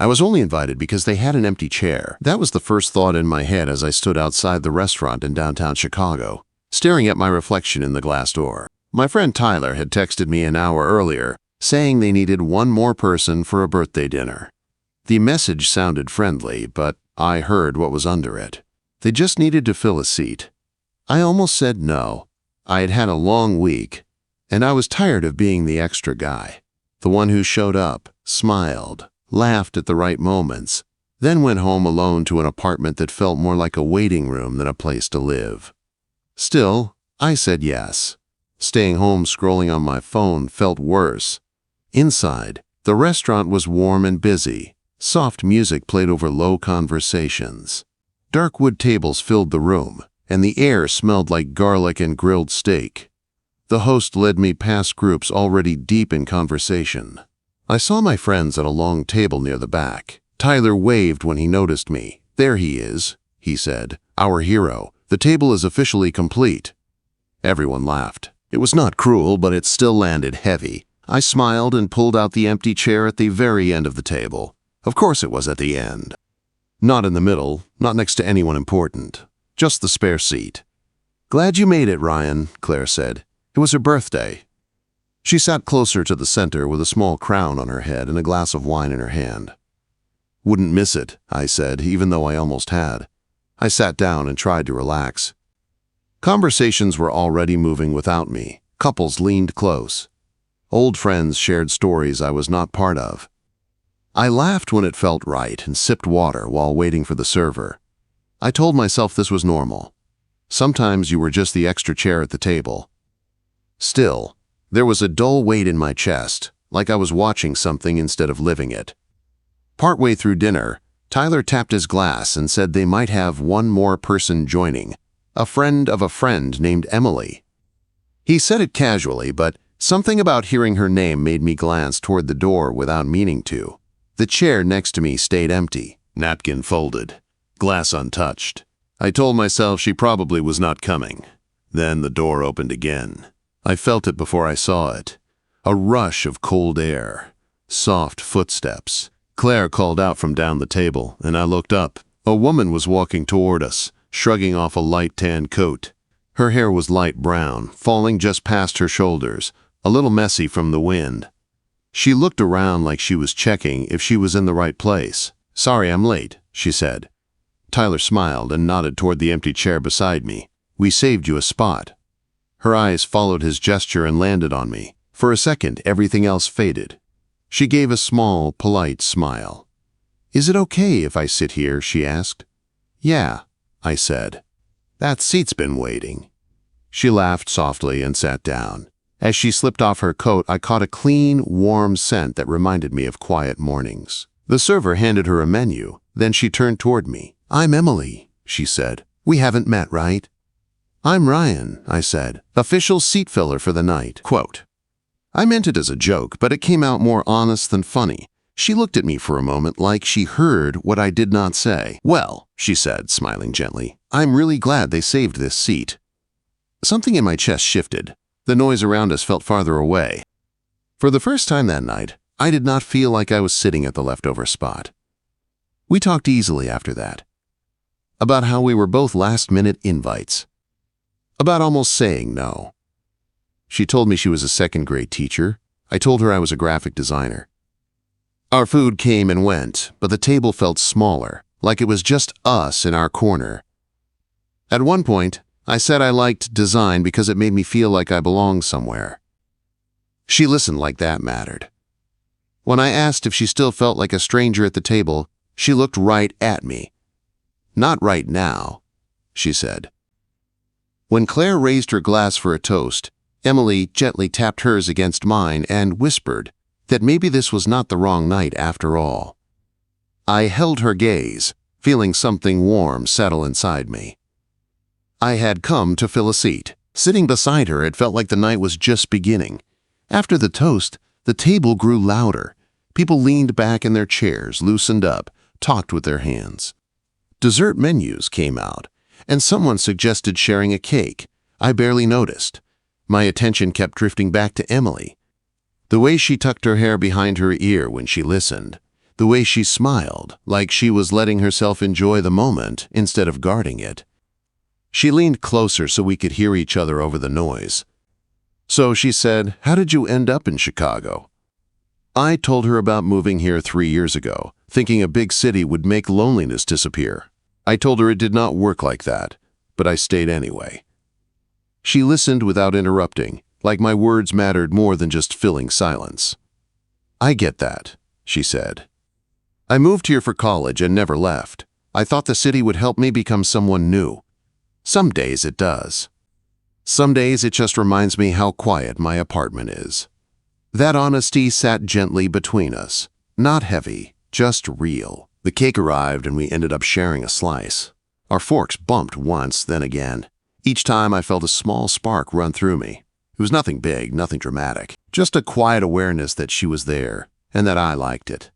I was only invited because they had an empty chair. That was the first thought in my head as I stood outside the restaurant in downtown Chicago, staring at my reflection in the glass door. My friend Tyler had texted me an hour earlier, saying they needed one more person for a birthday dinner. The message sounded friendly, but I heard what was under it. They just needed to fill a seat. I almost said no. I had had a long week, and I was tired of being the extra guy. The one who showed up, smiled, laughed at the right moments, then went home alone to an apartment that felt more like a waiting room than a place to live. Still, I said yes. Staying home scrolling on my phone felt worse. Inside, the restaurant was warm and busy. Soft music played over low conversations. Dark wood tables filled the room, and the air smelled like garlic and grilled steak. The host led me past groups already deep in conversation. I saw my friends at a long table near the back. Tyler waved when he noticed me. "There he is," he said. "Our hero. The table is officially complete." Everyone laughed. It was not cruel, but it still landed heavy. I smiled and pulled out the empty chair at the very end of the table. Of course it was at the end. Not in the middle, not next to anyone important. Just the spare seat. "Glad you made it, Ryan," Claire said. "It was her birthday." She sat closer to the center with a small crown on her head and a glass of wine in her hand. "Wouldn't miss it," I said, even though I almost had. I sat down and tried to relax. Conversations were already moving without me. Couples leaned close. Old friends shared stories I was not part of. I laughed when it felt right and sipped water while waiting for the server. I told myself this was normal. Sometimes you were just the extra chair at the table. Still, there was a dull weight in my chest, like I was watching something instead of living it. Partway through dinner, Tyler tapped his glass and said they might have one more person joining, a friend of a friend named Emily. He said it casually, but something about hearing her name made me glance toward the door without meaning to. The chair next to me stayed empty, napkin folded, glass untouched. I told myself she probably was not coming. Then the door opened again. I felt it before I saw it. A rush of cold air. Soft footsteps. Claire called out from down the table, and I looked up. A woman was walking toward us, shrugging off a light tan coat. Her hair was light brown, falling just past her shoulders, a little messy from the wind. She looked around like she was checking if she was in the right place. "Sorry I'm late," she said. Tyler smiled and nodded toward the empty chair beside me. "We saved you a spot." Her eyes followed his gesture and landed on me. For a second, everything else faded. She gave a small, polite smile. "Is it okay if I sit here?" she asked. "Yeah," I said. "That seat's been waiting." She laughed softly and sat down. As she slipped off her coat, I caught a clean, warm scent that reminded me of quiet mornings. The server handed her a menu. Then she turned toward me. "I'm Emily," she said. "We haven't met, right?" "I'm Ryan," I said. "Official seat filler for the night." Quote. I meant it as a joke, but it came out more honest than funny. She looked at me for a moment like she heard what I did not say. "Well," she said, smiling gently, "I'm really glad they saved this seat." Something in my chest shifted. The noise around us felt farther away. For the first time that night, I did not feel like I was sitting at the leftover spot. We talked easily after that. About how we were both last-minute invites. About almost saying no. She told me she was a second-grade teacher. I told her I was a graphic designer. Our food came and went, but the table felt smaller, like it was just us in our corner. At one point, I said I liked design because it made me feel like I belonged somewhere. She listened like that mattered. When I asked if she still felt like a stranger at the table, she looked right at me. "Not right now," she said. When Claire raised her glass for a toast, Emily gently tapped hers against mine and whispered that maybe this was not the wrong night after all. I held her gaze, feeling something warm settle inside me. I had come to fill a seat. Sitting beside her, it felt like the night was just beginning. After the toast, the table grew louder. People leaned back in their chairs, loosened up, talked with their hands. Dessert menus came out, and someone suggested sharing a cake. I barely noticed. My attention kept drifting back to Emily. The way she tucked her hair behind her ear when she listened. The way she smiled, like she was letting herself enjoy the moment instead of guarding it. She leaned closer so we could hear each other over the noise. So she said, "How did you end up in Chicago?" I told her about moving here 3 years ago, thinking a big city would make loneliness disappear. I told her it did not work like that, but I stayed anyway. She listened without interrupting, like my words mattered more than just filling silence. "I get that," she said. "I moved here for college and never left. I thought the city would help me become someone new. Some days it does. Some days it just reminds me how quiet my apartment is." That honesty sat gently between us. Not heavy, just real. The cake arrived and we ended up sharing a slice. Our forks bumped once, then again. Each time I felt a small spark run through me. It was nothing big, nothing dramatic. Just a quiet awareness that she was there and that I liked it.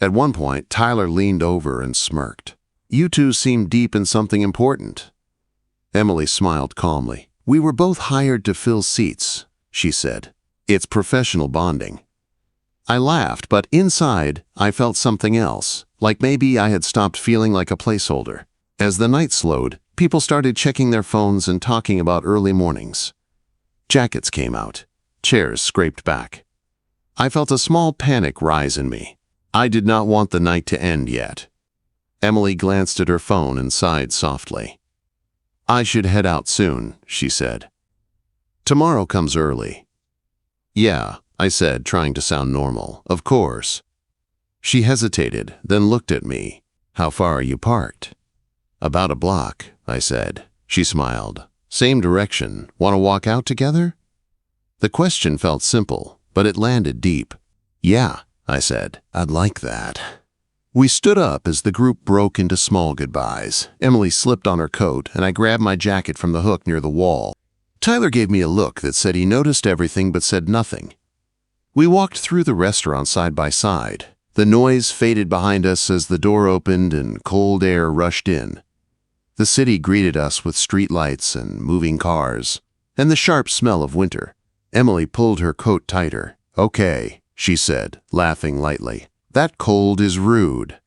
At one point, Tyler leaned over and smirked. "You two seem deep in something important." Emily smiled calmly. "We were both hired to fill seats," she said. "It's professional bonding." I laughed, but inside, I felt something else, like maybe I had stopped feeling like a placeholder. As the night slowed, people started checking their phones and talking about early mornings. Jackets came out. Chairs scraped back. I felt a small panic rise in me. I did not want the night to end yet. Emily glanced at her phone and sighed softly. "I should head out soon," she said. "Tomorrow comes early." "Yeah," I said, trying to sound normal. "Of course." She hesitated, then looked at me. "How far are you parked?" "About a block," I said. She smiled. "Same direction. Want to walk out together?" The question felt simple, but it landed deep. "Yeah," I said. "I'd like that." We stood up as the group broke into small goodbyes. Emily slipped on her coat, and I grabbed my jacket from the hook near the wall. Tyler gave me a look that said he noticed everything but said nothing. We walked through the restaurant side by side. The noise faded behind us as the door opened and cold air rushed in. The city greeted us with street lights and moving cars, and the sharp smell of winter. Emily pulled her coat tighter. "Okay," she said, laughing lightly. "That cold is rude."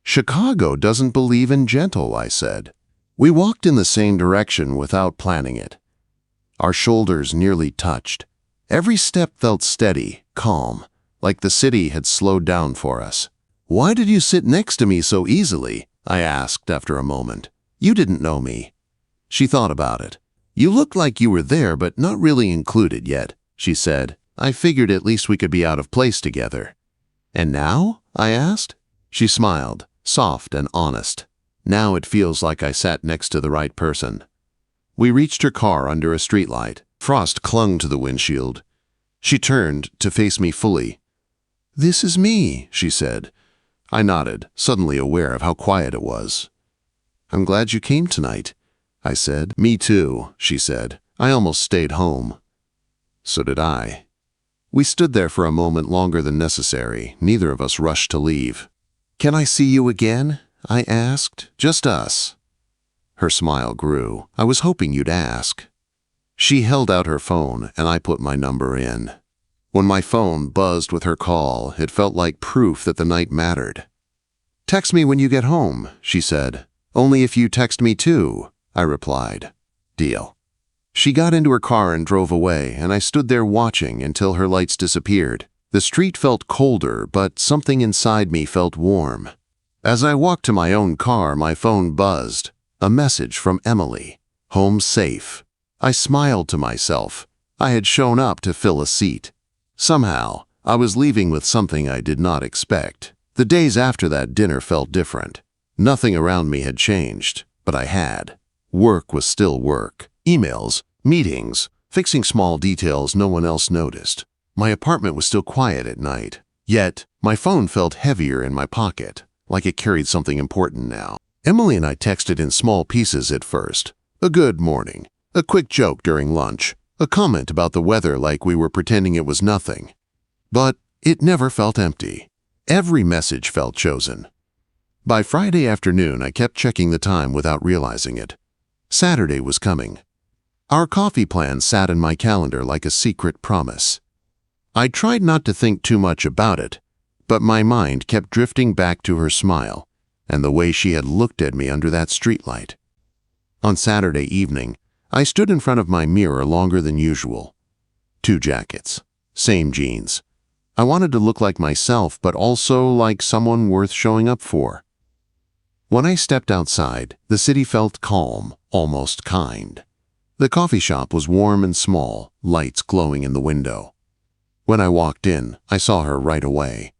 "Chicago doesn't believe in gentle," I said. We walked in the same direction without planning it. Our shoulders nearly touched. Every step felt steady, calm, like the city had slowed down for us. "Why did you sit next to me so easily?" I asked after a moment. "You didn't know me." She thought about it. "You looked like you were there but not really included yet," she said. "I figured at least we could be out of place together." "And now?" I asked. She smiled, soft and honest. "Now it feels like I sat next to the right person." We reached her car under a streetlight. Frost clung to the windshield. She turned to face me fully. "This is me," she said. I nodded, suddenly aware of how quiet it was. "I'm glad you came tonight," I said. "Me too," she said. "I almost stayed home." So did I. We stood there for a moment longer than necessary. Neither of us rushed to leave. "Can I see you again?" I asked. "Just us." Her smile grew. "I was hoping you'd ask." She held out her phone, and I put my number in. When my phone buzzed with her call, it felt like proof that the night mattered. "Text me when you get home," she said. "Only if you text me too," I replied. "Deal." She got into her car and drove away, and I stood there watching until her lights disappeared. The street felt colder, but something inside me felt warm. As I walked to my own car, my phone buzzed. A message from Emily. "Home safe." I smiled to myself. I had shown up to fill a seat. Somehow, I was leaving with something I did not expect. The days after that dinner felt different. Nothing around me had changed, but I had. Work was still work. Emails, meetings, fixing small details no one else noticed. My apartment was still quiet at night. Yet, my phone felt heavier in my pocket, like it carried something important now. Emily and I texted in small pieces at first. A good morning, a quick joke during lunch, a comment about the weather like we were pretending it was nothing. But it never felt empty. Every message felt chosen. By Friday afternoon, I kept checking the time without realizing it. Saturday was coming. Our coffee plan sat in my calendar like a secret promise. I tried not to think too much about it, but my mind kept drifting back to her smile and the way she had looked at me under that streetlight. On Saturday evening, I stood in front of my mirror longer than usual. 2 jackets, same jeans. I wanted to look like myself, but also like someone worth showing up for. When I stepped outside, the city felt calm, almost kind. The coffee shop was warm and small, lights glowing in the window. When I walked in, I saw her right away.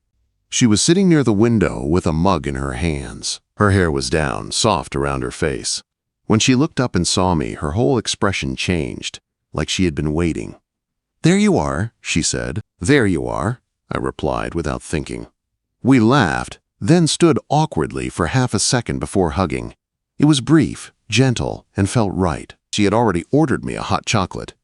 She was sitting near the window with a mug in her hands. Her hair was down, soft around her face. When she looked up and saw me, her whole expression changed, like she had been waiting. "There you are," she said. "There you are," I replied without thinking. We laughed, then stood awkwardly for half a second before hugging. It was brief, gentle, and felt right. She had already ordered me a hot chocolate.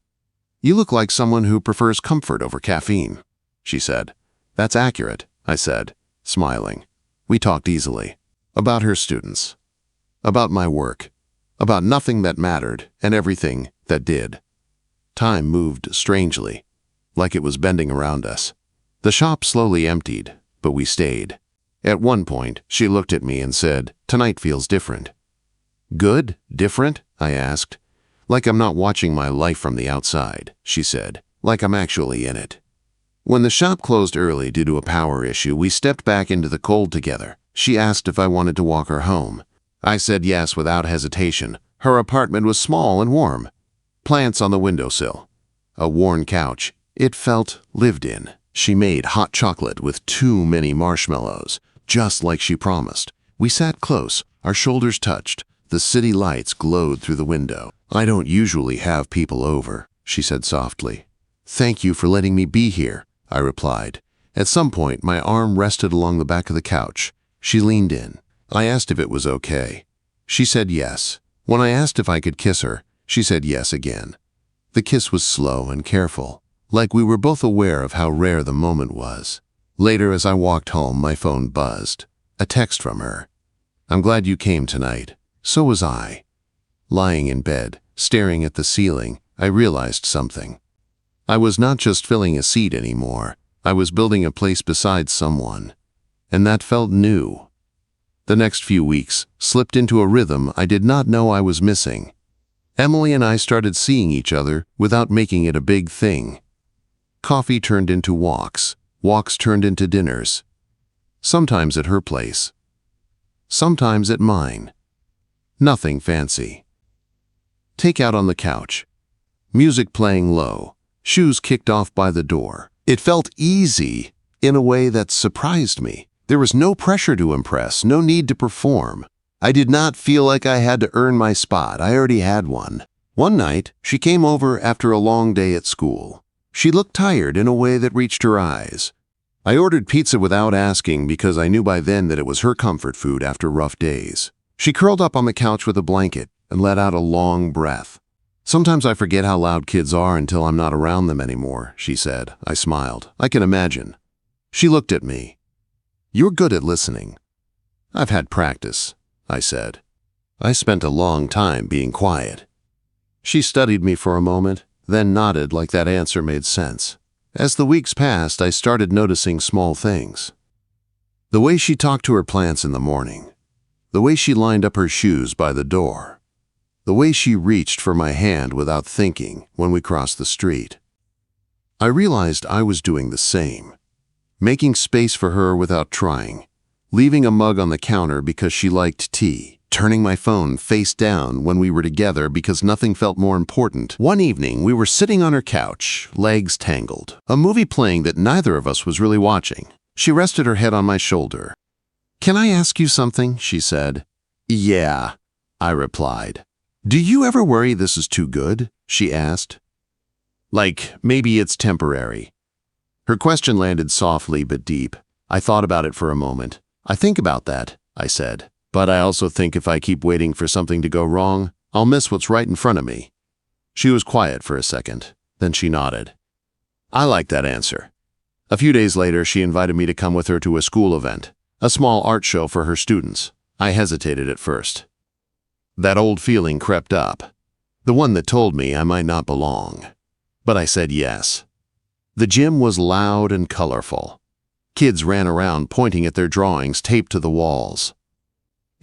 "You look like someone who prefers comfort over caffeine," she said. "That's accurate," I said, smiling. We talked easily. About her students. About my work. About nothing that mattered and everything that did. Time moved strangely, like it was bending around us. The shop slowly emptied, but we stayed. At one point, she looked at me and said, "Tonight feels different." "Good? Different?" I asked. "Like I'm not watching my life from the outside," she said. "Like I'm actually in it." When the shop closed early due to a power issue, we stepped back into the cold together. She asked if I wanted to walk her home. I said yes without hesitation. Her apartment was small and warm. Plants on the windowsill. A worn couch. It felt lived in. She made hot chocolate with too many marshmallows, just like she promised. We sat close, our shoulders touched. The city lights glowed through the window. "I don't usually have people over," she said softly. "Thank you for letting me be here," I replied. At some point, my arm rested along the back of the couch. She leaned in. I asked if it was okay. She said yes. When I asked if I could kiss her, she said yes again. The kiss was slow and careful, like we were both aware of how rare the moment was. Later, as I walked home, my phone buzzed. A text from her. "I'm glad you came tonight. So was I." Lying in bed, staring at the ceiling, I realized something. I was not just filling a seat anymore. I was building a place beside someone. And that felt new. The next few weeks slipped into a rhythm I did not know I was missing. Emily and I started seeing each other without making it a big thing. Coffee turned into walks. Walks turned into dinners. Sometimes at her place. Sometimes at mine. Nothing fancy. Takeout on the couch. Music playing low. Shoes kicked off by the door. It felt easy in a way that surprised me. There was no pressure to impress, no need to perform. I did not feel like I had to earn my spot. I already had one. One night, she came over after a long day at school. She looked tired in a way that reached her eyes. I ordered pizza without asking because I knew by then that it was her comfort food after rough days. She curled up on the couch with a blanket and let out a long breath. "Sometimes I forget how loud kids are until I'm not around them anymore," she said. I smiled. "I can imagine." She looked at me. "You're good at listening." "I've had practice," I said. I spent a long time being quiet. She studied me for a moment, then nodded like that answer made sense. As the weeks passed, I started noticing small things. The way she talked to her plants in the morning. The way she lined up her shoes by the door. The way she reached for my hand without thinking when we crossed the street. I realized I was doing the same. Making space for her without trying. Leaving a mug on the counter because she liked tea. Turning my phone face down when we were together because nothing felt more important. One evening, we were sitting on her couch, legs tangled. A movie playing that neither of us was really watching. She rested her head on my shoulder. "Can I ask you something?" she said. "Yeah," I replied. "Do you ever worry this is too good?" she asked. "Like, maybe it's temporary." Her question landed softly but deep. I thought about it for a moment. "I think about that," I said. "But I also think if I keep waiting for something to go wrong, I'll miss what's right in front of me." She was quiet for a second. Then she nodded. I liked that answer. A few days later, she invited me to come with her to a school event, a small art show for her students. I hesitated at first. That old feeling crept up, the one that told me I might not belong. But I said yes. The gym was loud and colorful. Kids ran around pointing at their drawings taped to the walls.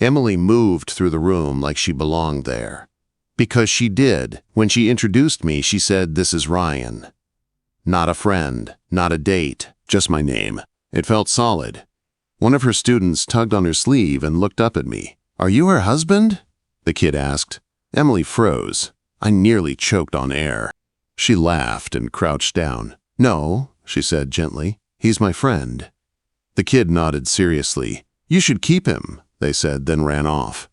Emily moved through the room like she belonged there. Because she did. When she introduced me, she said, "This is Ryan." Not a friend, not a date, just my name. It felt solid. One of her students tugged on her sleeve and looked up at me. "Are you her husband?" the kid asked. Emily froze. I nearly choked on air. She laughed and crouched down. "No," she said gently. "He's my friend." The kid nodded seriously. "You should keep him," they said, then ran off.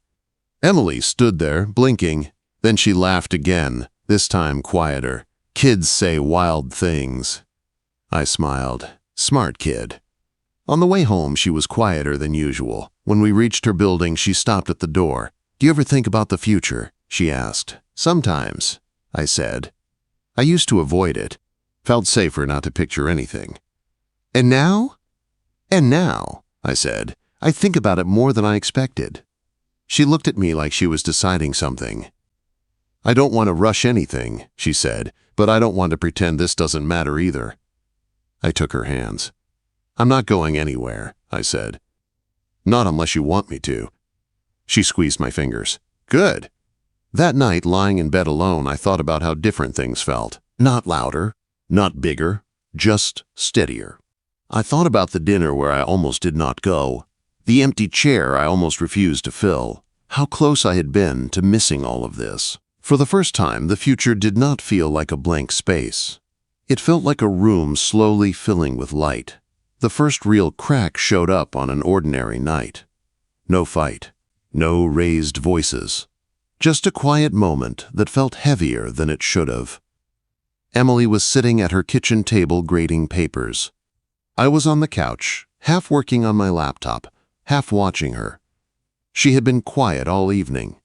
Emily stood there, blinking. Then she laughed again, this time quieter. Kids say wild things. I smiled. Smart kid. On the way home, she was quieter than usual. When we reached her building, she stopped at the door. "Do you ever think about the future?" she asked. "Sometimes," I said. I used to avoid it. Felt safer not to picture anything. "And now?" "And now," I said, "I think about it more than I expected." She looked at me like she was deciding something. "I don't want to rush anything," she said, "but I don't want to pretend this doesn't matter either." I took her hands. "I'm not going anywhere," I said. "Not unless you want me to." She squeezed my fingers. "Good." That night, lying in bed alone, I thought about how different things felt. Not louder, not bigger, just steadier. I thought about the dinner where I almost did not go, the empty chair I almost refused to fill, how close I had been to missing all of this. For the first time, the future did not feel like a blank space. It felt like a room slowly filling with light. The first real crack showed up on an ordinary night. No fight, no raised voices. Just a quiet moment that felt heavier than it should have. Emily was sitting at her kitchen table grading papers. I was on the couch, half working on my laptop, half watching her. She had been quiet all evening.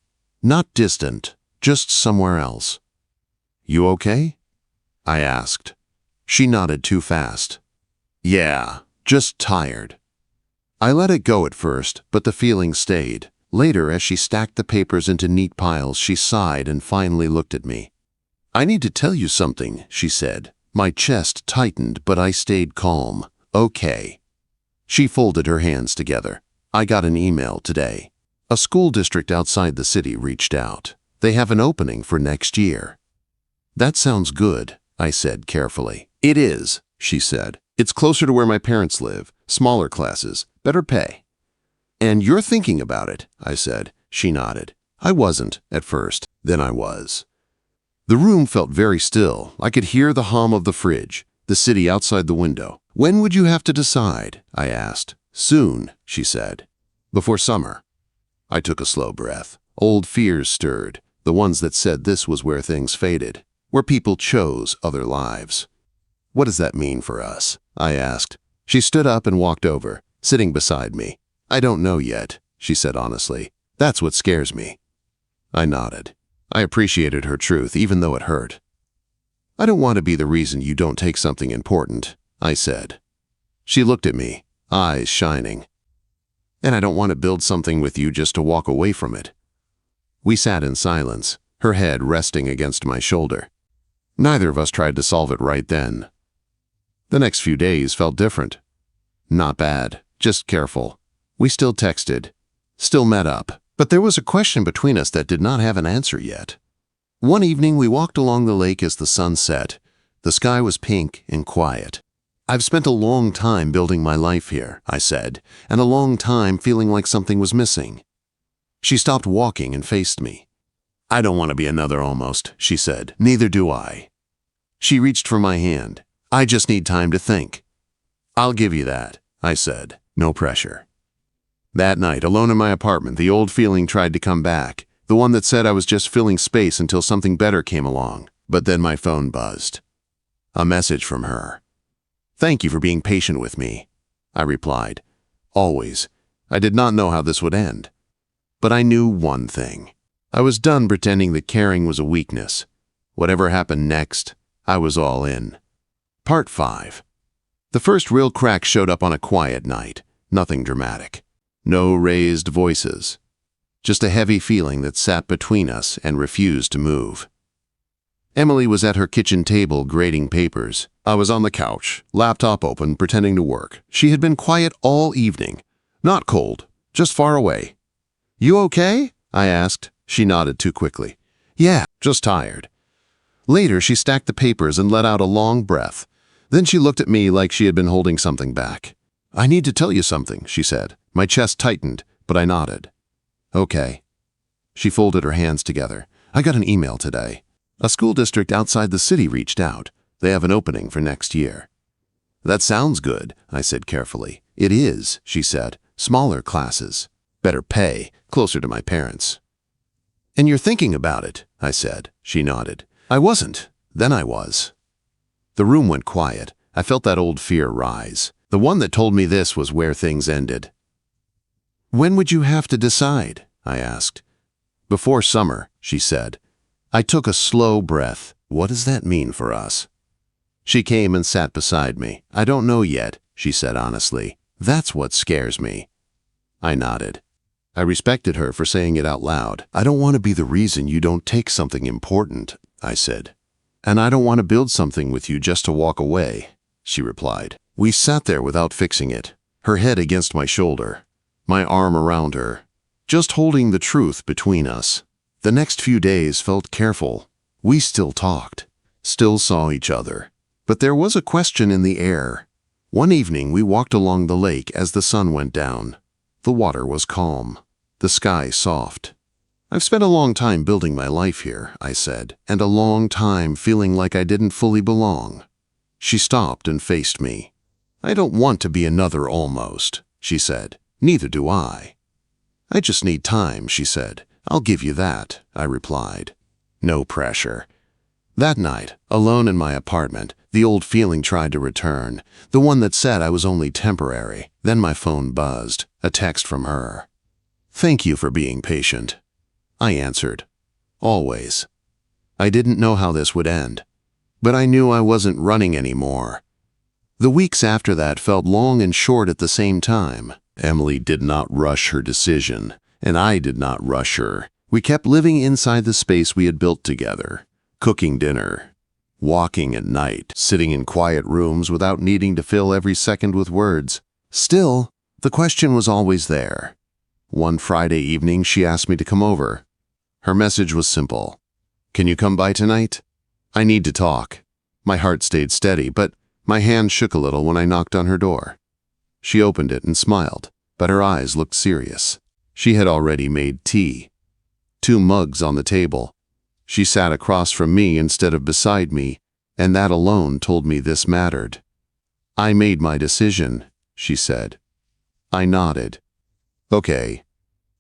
Not distant, just somewhere else. "You okay?" I asked. She nodded too fast. "Yeah, just tired." I let it go at first, but the feeling stayed. Later, as she stacked the papers into neat piles, she sighed and finally looked at me. "I need to tell you something," she said. My chest tightened, but I stayed calm. "Okay." She folded her hands together. "I got an email today. A school district outside the city reached out. They have an opening for next year." "That sounds good," I said carefully. "It is," she said. "It's closer to where my parents live, smaller classes, better pay." "And you're thinking about it," I said. She nodded. I wasn't, at first. Then I was. The room felt very still. I could hear the hum of the fridge, the city outside the window. "When would you have to decide?" I asked. "Soon," she said. "Before summer." I took a slow breath. Old fears stirred, the ones that said this was where things faded, where people chose other lives. "What does that mean for us?" I asked. She stood up and walked over, sitting beside me. "I don't know yet," she said honestly. "That's what scares me." I nodded. I appreciated her truth, even though it hurt. "I don't want to be the reason you don't take something important," I said. She looked at me, eyes shining. "And I don't want to build something with you just to walk away from it." We sat in silence, her head resting against my shoulder. Neither of us tried to solve it right then. The next few days felt different. Not bad, just careful. We still texted, still met up, but there was a question between us that did not have an answer yet. One evening we walked along the lake as the sun set. The sky was pink and quiet. "I've spent a long time building my life here," I said, "and a long time feeling like something was missing." She stopped walking and faced me. "I don't want to be another almost," she said. "Neither do I." She reached for my hand. "I just need time to think." "I'll give you that," I said. No pressure. That night, alone in my apartment, the old feeling tried to come back, the one that said I was just filling space until something better came along. But then my phone buzzed. A message from her. "Thank you for being patient with me," I replied. "Always. I did not know how this would end. But I knew one thing. I was done pretending that caring was a weakness. Whatever happened next, I was all in. Part 5. The first real crack showed up on a quiet night. Nothing dramatic. No raised voices. Just a heavy feeling that sat between us and refused to move. Emily was at her kitchen table grading papers. I was on the couch, laptop open, pretending to work. She had been quiet all evening. Not cold, just far away. "You okay?" I asked. She nodded too quickly. "Yeah, just tired." Later, she stacked the papers and let out a long breath. Then she looked at me like she had been holding something back. "I need to tell you something," she said. My chest tightened, but I nodded. "Okay." She folded her hands together. "I got an email today. A school district outside the city reached out. They have an opening for next year." "That sounds good," I said carefully. "It is," she said. "Smaller classes. Better pay, closer to my parents." "And you're thinking about it," I said. She nodded. "I wasn't. Then I was." The room went quiet. I felt that old fear rise. The one that told me this was where things ended. "When would you have to decide?" I asked. "Before summer," she said. I took a slow breath. What does that mean for us? She came and sat beside me. "I don't know yet," she said honestly. "That's what scares me." I nodded. I respected her for saying it out loud. "I don't want to be the reason you don't take something important," I said. "And I don't want to build something with you just to walk away," she replied. We sat there without fixing it, her head against my shoulder, my arm around her, just holding the truth between us. The next few days felt careful. We still talked, still saw each other. But there was a question in the air. One evening we walked along the lake as the sun went down. The water was calm, the sky soft. "I've spent a long time building my life here," I said, "and a long time feeling like I didn't fully belong." She stopped and faced me. "I don't want to be another almost," she said. "Neither do I." "I just need time," she said. "I'll give you that," I replied. No pressure. That night, alone in my apartment, the old feeling tried to return, the one that said I was only temporary. Then my phone buzzed, a text from her. "Thank you for being patient." I answered. Always. I didn't know how this would end, but I knew I wasn't running anymore. The weeks after that felt long and short at the same time. Emily did not rush her decision, and I did not rush her. We kept living inside the space we had built together, cooking dinner, walking at night, sitting in quiet rooms without needing to fill every second with words. Still, the question was always there. One Friday evening, she asked me to come over. Her message was simple. "Can you come by tonight? I need to talk." My heart stayed steady, but my hand shook a little when I knocked on her door. She opened it and smiled, but her eyes looked serious. She had already made tea. 2 mugs on the table. She sat across from me instead of beside me, and that alone told me this mattered. "I made my decision," she said. I nodded. "Okay."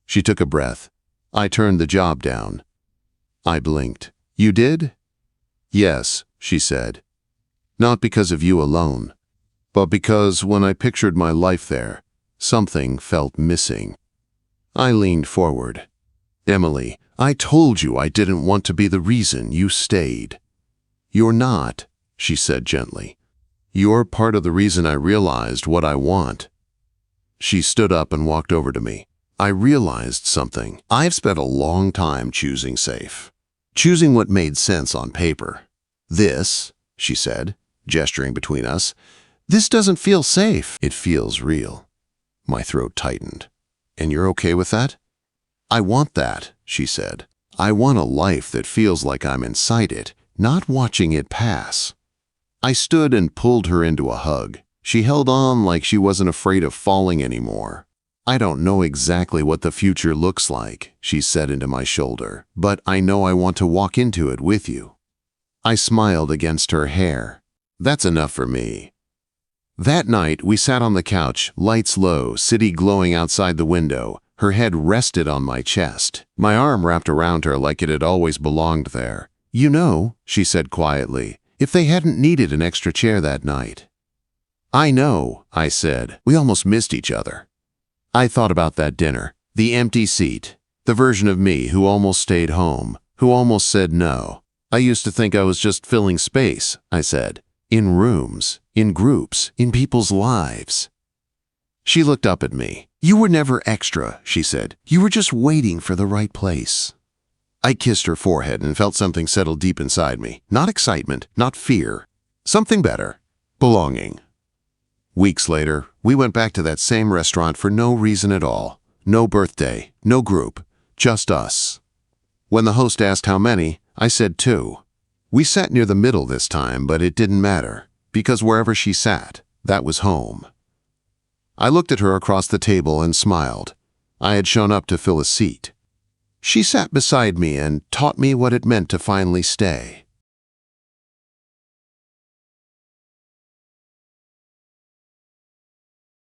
She took a breath. "I turned the job down." I blinked. "You did?" "Yes," she said. "Not because of you alone, but because when I pictured my life there, something felt missing." I leaned forward. "Emily, I told you I didn't want to be the reason you stayed." "You're not," she said gently. "You're part of the reason I realized what I want." She stood up and walked over to me. I realized something. I've spent a long time choosing safe, choosing what made sense on paper. "This," she said, gesturing between us, "this doesn't feel safe." "It feels real." My throat tightened. "And you're okay with that?" "I want that," she said. "I want a life that feels like I'm inside it, not watching it pass." I stood and pulled her into a hug. She held on like she wasn't afraid of falling anymore. "I don't know exactly what the future looks like," she said into my shoulder, "but I know I want to walk into it with you." I smiled against her hair. "That's enough for me." That night, we sat on the couch, lights low, city glowing outside the window. Her head rested on my chest. My arm wrapped around her like it had always belonged there. "You know," she said quietly, "if they hadn't needed an extra chair that night." "I know," I said. "We almost missed each other." I thought about that dinner, the empty seat, the version of me who almost stayed home, who almost said no. "I used to think I was just filling space," I said, "in rooms, in groups, in people's lives." She looked up at me. "You were never extra," she said. "You were just waiting for the right place." I kissed her forehead and felt something settle deep inside me. Not excitement, not fear. Something better. Belonging. Weeks later, we went back to that same restaurant for no reason at all. No birthday, no group, just us. When the host asked how many, I said 2. We sat near the middle this time, but it didn't matter, because wherever she sat, that was home. I looked at her across the table and smiled. I had shown up to fill a seat. She sat beside me and taught me what it meant to finally stay.